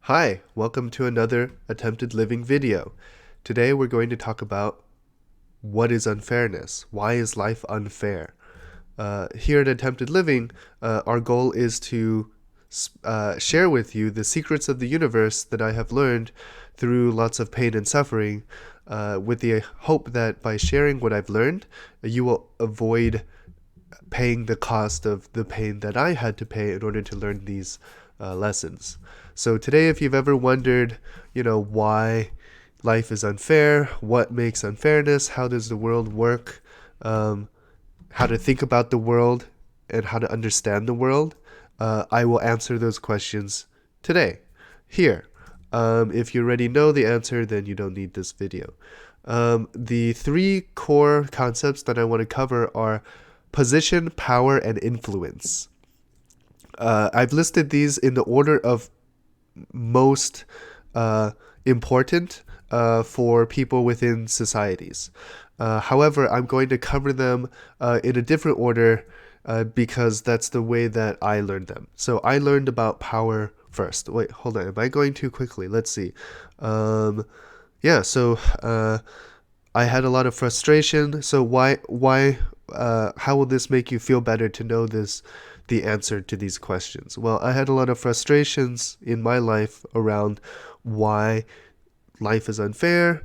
Hi, welcome to another attempted living video. Today we're going to talk about what is unfairness? Why is life unfair? Here at Attempted Living, our goal is to share with you the secrets of the universe that I have learned through lots of pain and suffering, with the hope that by sharing what I've learned, you will avoid paying the cost of the pain that I had to pay in order to learn these lessons. So today, if you've ever wondered, why life is unfair, what makes unfairness, how does the world work, how to think about the world, and how to understand the world, I will answer those questions today, here. If you already know the answer, then you don't need this video. The three core concepts that I want to cover are position, power, and influence. I've listed these in the order of most important for people within societies. However, I'm going to cover them in a different order because that's the way that I learned them. So I learned about power first. Wait, hold on. Am I going too quickly? Let's see. So I had a lot of frustration. So how will this make you feel better to know the answer to these questions? Well, I had a lot of frustrations in my life around why life is unfair,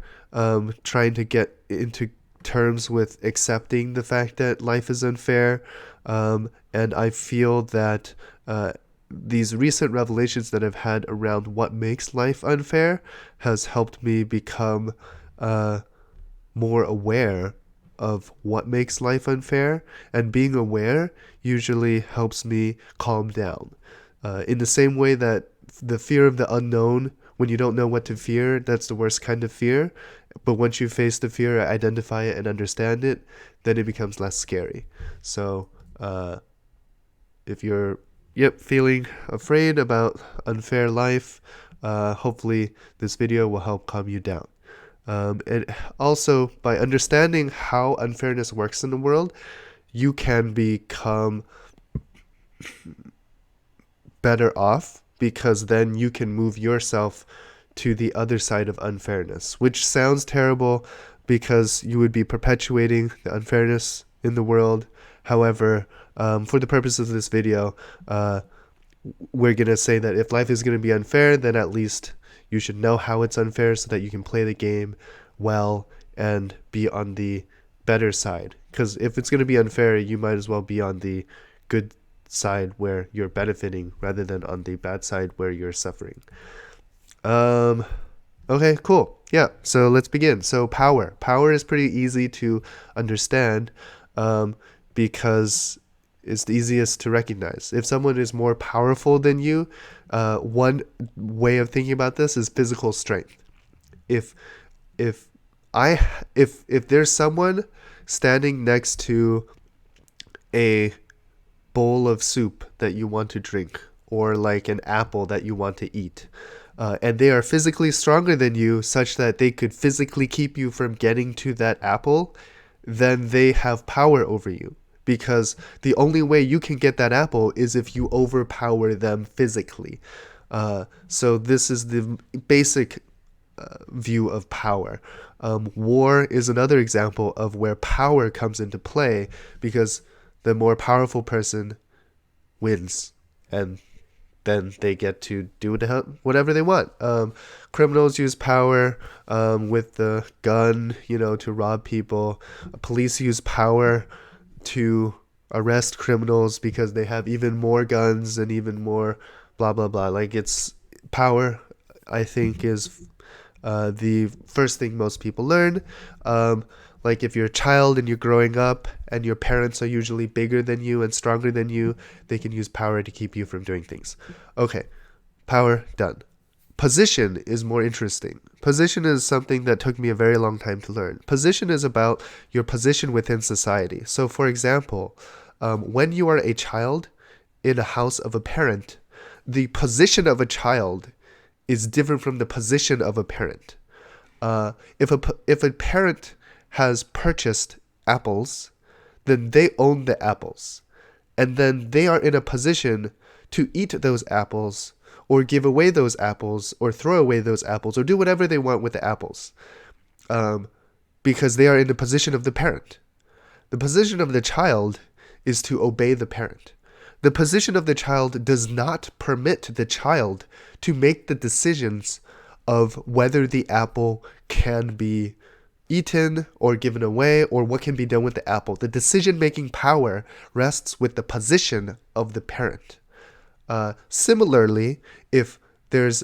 trying to get into terms with accepting the fact that life is unfair, and I feel that these recent revelations that I've had around what makes life unfair has helped me become more aware of what makes life unfair, and being aware usually helps me calm down. In the same way that the fear of the unknown, when you don't know what to fear, that's the worst kind of fear. But once you face the fear, identify it, and understand it, then it becomes less scary. So if you're feeling afraid about unfair life, hopefully this video will help calm you down. And also, by understanding how unfairness works in the world, you can become better off, because then you can move yourself to the other side of unfairness, which sounds terrible because you would be perpetuating the unfairness in the world. However, for the purposes of this video, we're going to say that if life is going to be unfair, then at least you should know how it's unfair so that you can play the game well and be on the better side. Because if it's going to be unfair, you might as well be on the good side where you're benefiting rather than on the bad side where you're suffering. Okay, cool. Yeah, so let's begin. So power. Power is pretty easy to understand because it's the easiest to recognize. If someone is more powerful than you, one way of thinking about this is physical strength. If there's someone standing next to a bowl of soup that you want to drink, or like an apple that you want to eat, and they are physically stronger than you such that they could physically keep you from getting to that apple, then they have power over you. Because the only way you can get that apple is if you overpower them physically. So this is the basic view of power. War is another example of where power comes into play, because the more powerful person wins, and then they get to do whatever they want. Criminals use power with the gun, to rob people. Police use power to arrest criminals because they have even more guns and even more blah blah blah. Like, it's power, I think, is the first thing most people learn. Like, if you're a child and you're growing up and your parents are usually bigger than you and stronger than you, they can use power to keep you from doing things. Okay, power, done. Position is more interesting. Position is something that took me a very long time to learn. Position is about your position within society. So, for example, when you are a child in a house of a parent, the position of a child is different from the position of a parent. If a parent has purchased apples, then they own the apples, and then they are in a position to eat those apples or give away those apples or throw away those apples or do whatever they want with the apples, um, because they are in the position of the parent. The position of the child is to obey the parent. The position of the child does not permit the child to make the decisions of whether the apple can be eaten or given away or what can be done with the apple. The decision-making power rests with the position of the parent. Similarly, if there's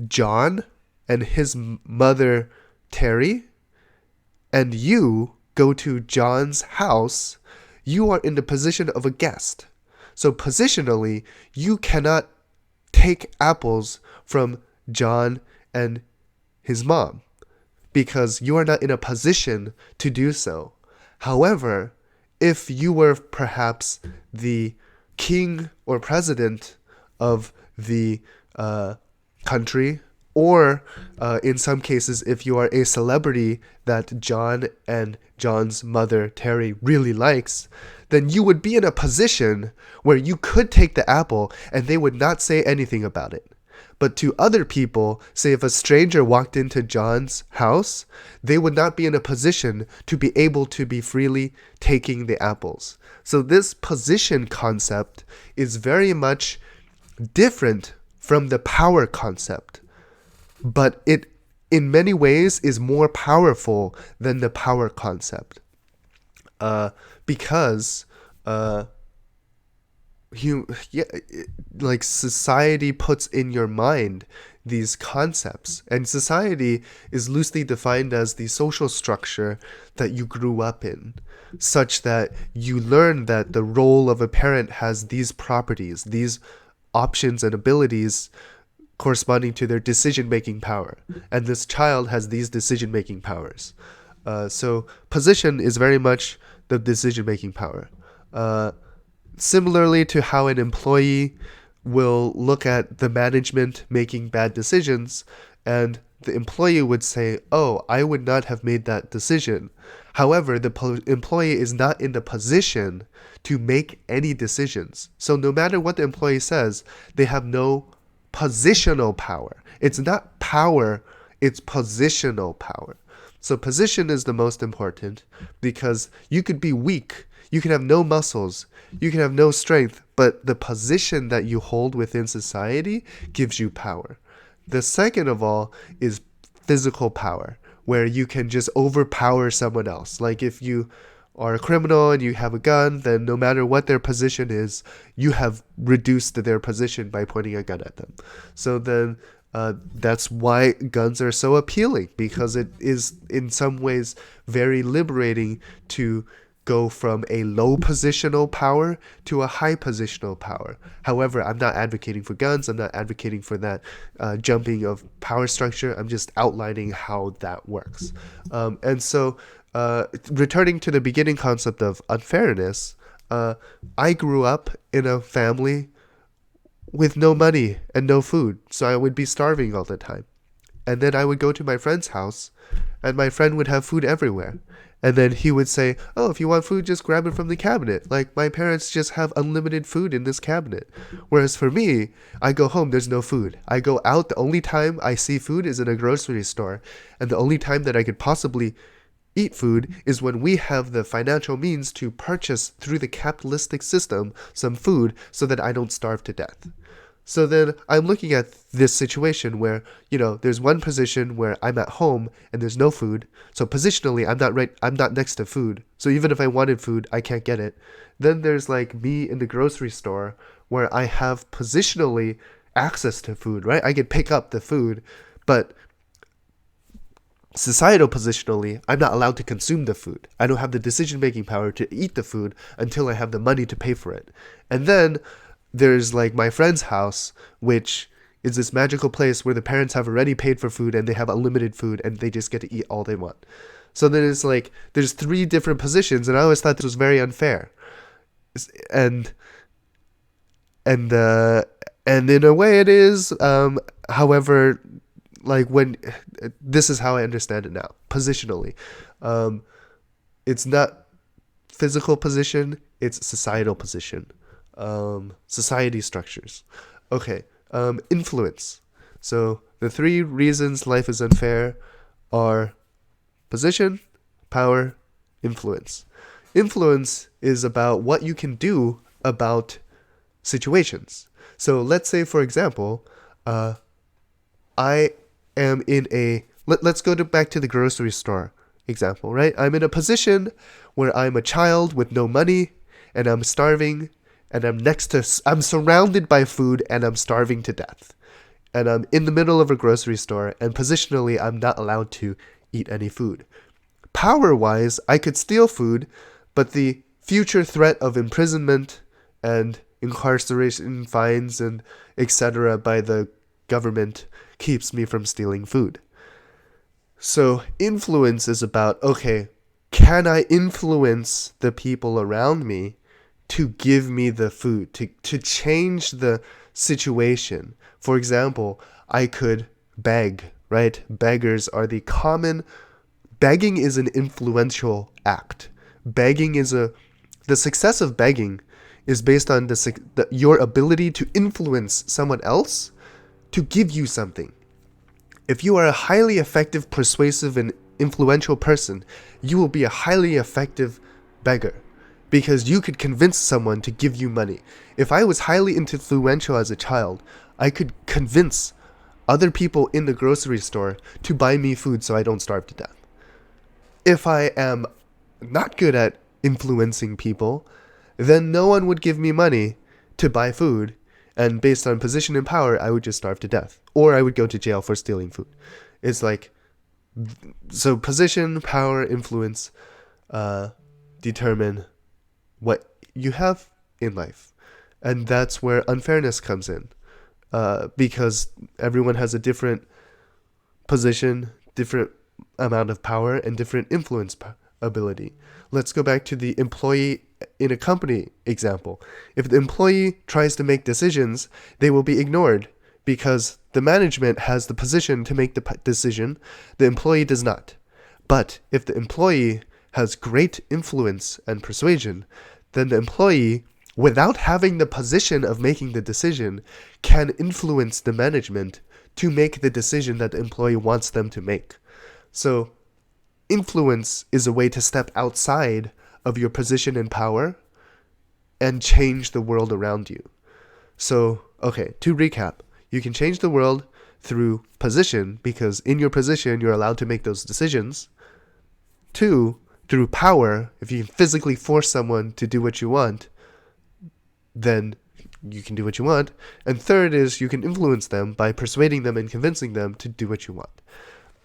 John and his mother Terry, and you go to John's house, you are in the position of a guest. So positionally, you cannot take apples from John and his mom because you are not in a position to do so. However, if you were perhaps the king or president of the country, or in some cases, if you are a celebrity that John and John's mother, Terry, really likes, then you would be in a position where you could take the apple and they would not say anything about it. But to other people, say if a stranger walked into John's house, they would not be in a position to be able to be freely taking the apples. So this position concept is very much different from the power concept, but it in many ways is more powerful than the power concept, because like society puts in your mind these concepts, and society is loosely defined as the social structure that you grew up in, such that you learn that the role of a parent has these properties, these options and abilities corresponding to their decision-making power, and this child has these decision-making powers. So position is very much the decision-making power. Similarly to how an employee will look at the management making bad decisions, and the employee would say, oh, I would not have made that decision. However, the employee is not in the position to make any decisions. So no matter what the employee says, they have no positional power. It's not power, it's positional power. So position is the most important, because you could be weak, you can have no muscles, you can have no strength, but the position that you hold within society gives you power. The second of all is physical power, where you can just overpower someone else. Like if you are a criminal and you have a gun, then no matter what their position is, you have reduced their position by pointing a gun at them. So then that's why guns are so appealing, because it is in some ways very liberating to go from a low positional power to a high positional power. However, I'm not advocating for guns. I'm not advocating for that jumping of power structure. I'm just outlining how that works. And so returning to the beginning concept of unfairness, I grew up in a family with no money and no food, so I would be starving all the time. And then I would go to my friend's house, and my friend would have food everywhere. And then he would say, oh, if you want food, just grab it from the cabinet. Like, my parents just have unlimited food in this cabinet. Whereas for me, I go home, there's no food. I go out, the only time I see food is in a grocery store. And the only time that I could possibly eat food is when we have the financial means to purchase through the capitalistic system some food so that I don't starve to death. So then I'm looking at this situation where, there's one position where I'm at home and there's no food. So positionally, I'm not next to food. So even if I wanted food, I can't get it. Then there's like me in the grocery store where I have positionally access to food, right? I can pick up the food, but societal positionally, I'm not allowed to consume the food. I don't have the decision-making power to eat the food until I have the money to pay for it. And then there's like my friend's house, which is this magical place where the parents have already paid for food and they have unlimited food and they just get to eat all they want. So then it's like there's three different positions, and I always thought this was very unfair. And in a way it is. However, like when this is how I understand it now, positionally, it's not physical position, it's societal position. Society structures. Okay, Influence. So the three reasons life is unfair are position, power, influence. Influence is about what you can do about situations. So let's say, for example, I am in a let's go back to the grocery store example, right? I'm in a position where I'm a child with no money and I'm starving and I'm surrounded by food and I'm starving to death. And I'm in the middle of a grocery store and positionally I'm not allowed to eat any food. Power-wise, I could steal food, but the future threat of imprisonment and incarceration, fines, and etc. by the government keeps me from stealing food. So influence is about, okay, can I influence the people around me to give me the food, to change the situation? For example, I could beg, right? Begging is an influential act. The success of begging is based on your ability to influence someone else to give you something. If you are a highly effective, persuasive, and influential person, you will be a highly effective beggar because you could convince someone to give you money. If I was highly influential as a child, I could convince other people in the grocery store to buy me food so I don't starve to death. If I am not good at influencing people, then no one would give me money to buy food, and based on position and power, I would just starve to death, or I would go to jail for stealing food. It's like, so position, power, influence determine what you have in life, and that's where unfairness comes in, because everyone has a different position, different amount of power, and different influence ability. Let's go back to the employee in a company example. If the employee tries to make decisions, they will be ignored because the management has the position to make the decision. The employee does not. But if the employee has great influence and persuasion, then the employee, without having the position of making the decision, can influence the management to make the decision that the employee wants them to make. So influence is a way to step outside of your position and power and change the world around you. So, okay, to recap, you can change the world through position because in your position you're allowed to make those decisions. 2, through power, if you can physically force someone to do what you want, then you can do what you want. And 3rd is you can influence them by persuading them and convincing them to do what you want.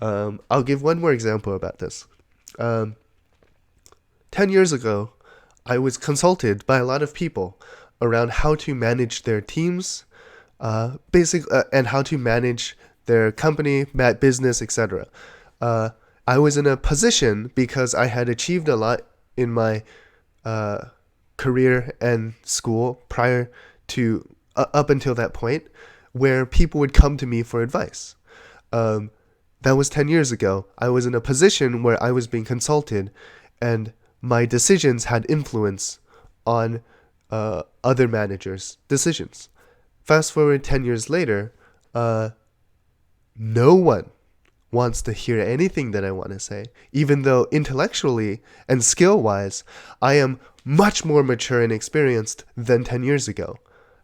I'll give one more example about this. 10 years ago, I was consulted by a lot of people around how to manage their teams, and how to manage their company, business, etc. I was in a position because I had achieved a lot in my career and school prior to up until that point, where people would come to me for advice. That was 10 years ago. I was in a position where I was being consulted, and my decisions had influence on other managers' decisions. Fast forward 10 years later, no one wants to hear anything that I want to say, even though intellectually and skill-wise, I am much more mature and experienced than 10 years ago.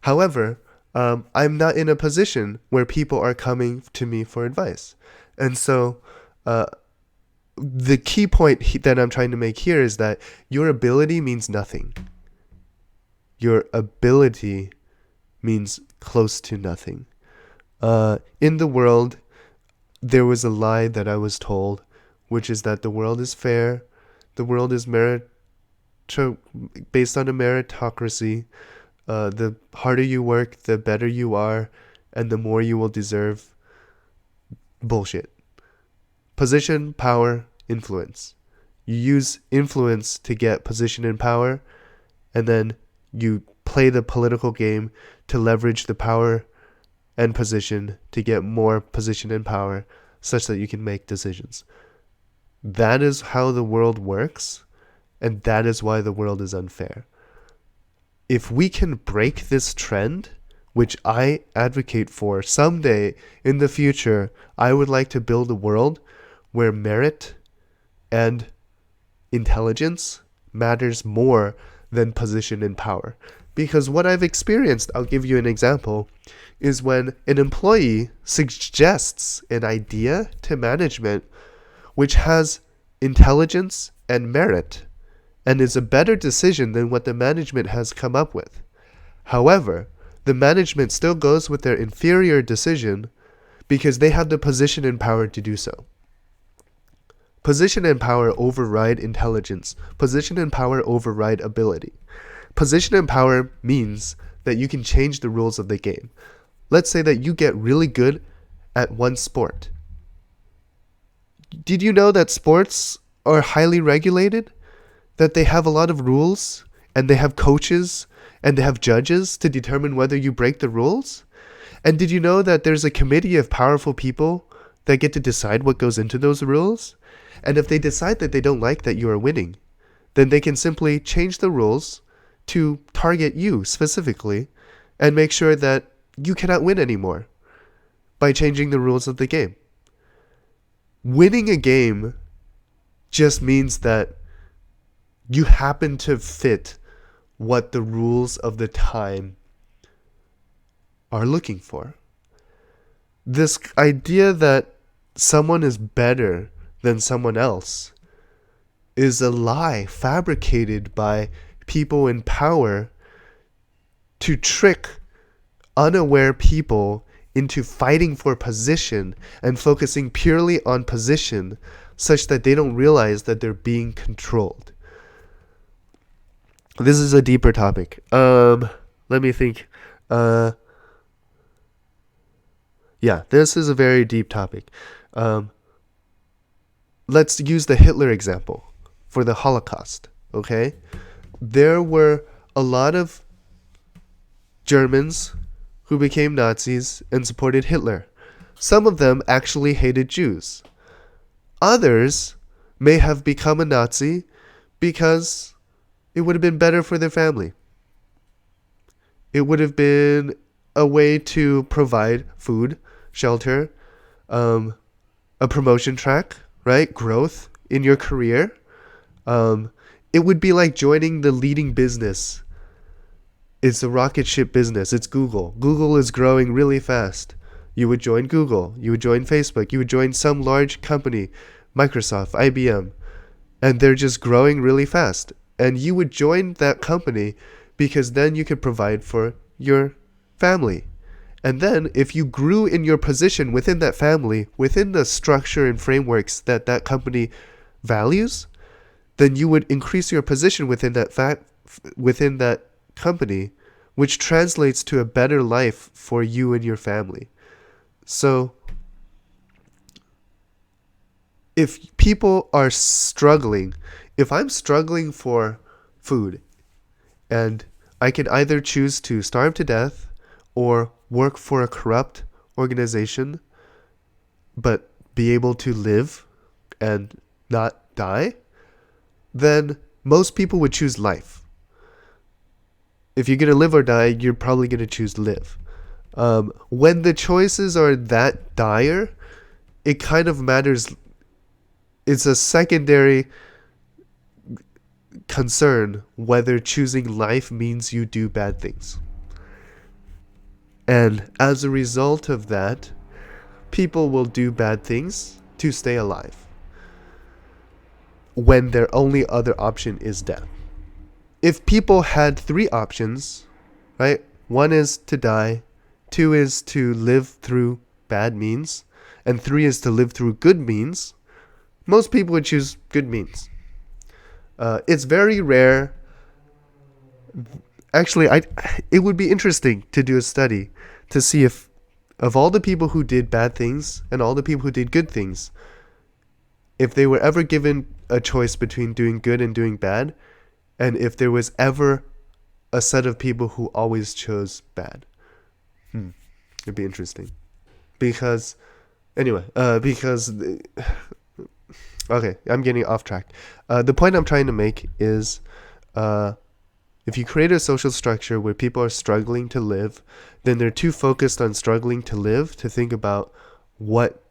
However, I'm not in a position where people are coming to me for advice. And so the key point that I'm trying to make here is that your ability means nothing. Your ability means close to nothing. In the world, there was a lie that I was told, which is that the world is fair, the world is based on a meritocracy. The harder you work, the better you are, and the more you will deserve. Bullshit. Position, power, influence. You use influence to get position and power, and then you play the political game to leverage the power and position to get more position and power such that you can make decisions. That is how the world works, and that is why the world is unfair. If we can break this trend, which I advocate for someday in the future. I would like to build a world where merit and intelligence matters more than position and power. Because what I've experienced, I'll give you an example, is when an employee suggests an idea to management which has intelligence and merit and is a better decision than what the management has come up with. However, the management still goes with their inferior decision because they have the position and power to do so. Position and power override intelligence. Position and power override ability. Position and power means that you can change the rules of the game. Let's say that you get really good at one sport. Did you know that sports are highly regulated? That they have a lot of rules, and they have coaches, and they have judges to determine whether you break the rules? And did you know that there's a committee of powerful people that get to decide what goes into those rules? And if they decide that they don't like that you are winning, then they can simply change the rules to target you specifically and make sure that you cannot win anymore by changing the rules of the game. Winning a game just means that you happen to fit what the rules of the time are looking for. This idea that someone is better than someone else is a lie fabricated by people in power to trick unaware people into fighting for position and focusing purely on position such that they don't realize that they're being controlled. This is a deeper topic. Let me think. Yeah, this is a very deep topic. Let's use the Hitler example for the Holocaust, okay? There were a lot of Germans who became Nazis and supported Hitler. Some of them actually hated Jews. Others may have become a Nazi because it would have been better for their family. It would have been a way to provide food, shelter, a promotion track, right? Growth in your career. It would be like joining the leading business. It's a rocket ship business. It's Google. Google is growing really fast. You would join Google. You would join Facebook. You would join some large company, Microsoft, IBM, and they're just growing really fast. And you would join that company because then you could provide for your family. And then if you grew in your position within that family, within the structure and frameworks that that company values, then you would increase your position within that company, which translates to a better life for you and your family. So if people are struggling, if I'm struggling for food and I can either choose to starve to death or work for a corrupt organization but be able to live and not die, then most people would choose life. If you're going to live or die, you're probably going to choose live. When the choices are that dire, it kind of matters. It's a secondary concern whether choosing life means you do bad things. And as a result of that, people will do bad things to stay alive when their only other option is death. If people had three options, right? One is to die, two is to live through bad means, and three is to live through good means, most people would choose good means. It's very rare. Actually, it would be interesting to do a study to see if, of all the people who did bad things and all the people who did good things, if they were ever given a choice between doing good and doing bad, and if there was ever a set of people who always chose bad. It'd be interesting. Because, anyway, okay, I'm getting off track. The point I'm trying to make is If you create a social structure where people are struggling to live, then they're too focused on struggling to live to think about what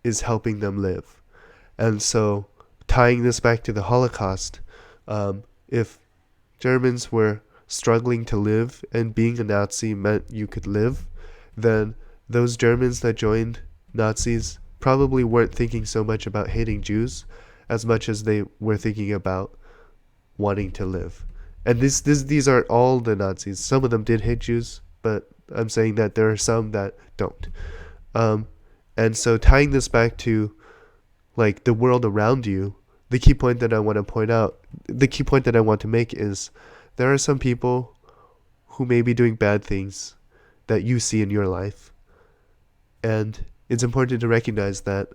is helping them live. And so, tying this back to the Holocaust, if Germans were struggling to live and being a Nazi meant you could live, then those Germans that joined Nazis probably weren't thinking so much about hating Jews as much as they were thinking about wanting to live. And these are all the Nazis. Some of them did hate Jews, but I'm saying that there are some that don't. Um, and so tying this back to like the world around you, the key point that I want to make is there are some people who may be doing bad things that you see in your life. And it's important to recognize that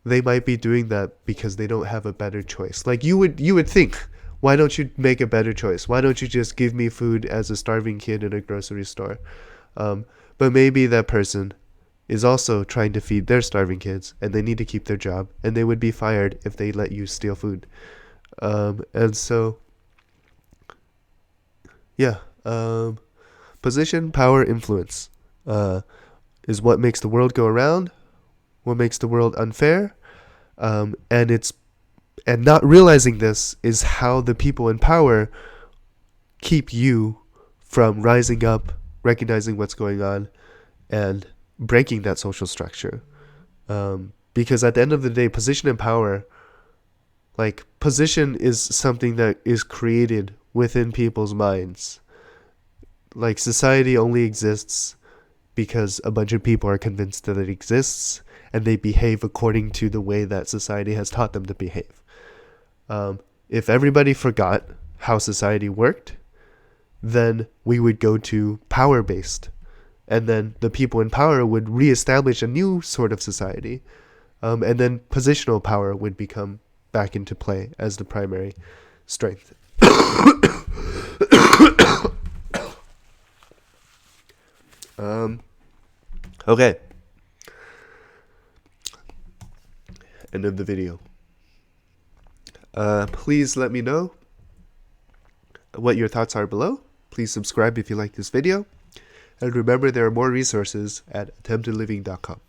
they might be doing that because they don't have a better choice. Like you would think, why don't you make a better choice? Why don't you just give me food as a starving kid in a grocery store? But maybe that person is also trying to feed their starving kids, and they need to keep their job, and they would be fired if they let you steal food. And so, yeah, position, power, influence is what makes the world go around, what makes the world unfair, and not realizing this is how the people in power keep you from rising up, recognizing what's going on, and breaking that social structure. Because at the end of the day, position and power, like position is something that is created within people's minds. Like society only exists because a bunch of people are convinced that it exists, and they behave according to the way that society has taught them to behave. If everybody forgot how society worked, then we would go to power-based. And then the people in power would reestablish a new sort of society. And then positional power would become back into play as the primary strength. Okay. End of the video. Please let me know what your thoughts are below. Please subscribe if you like this video. And remember, there are more resources at attemptedliving.com.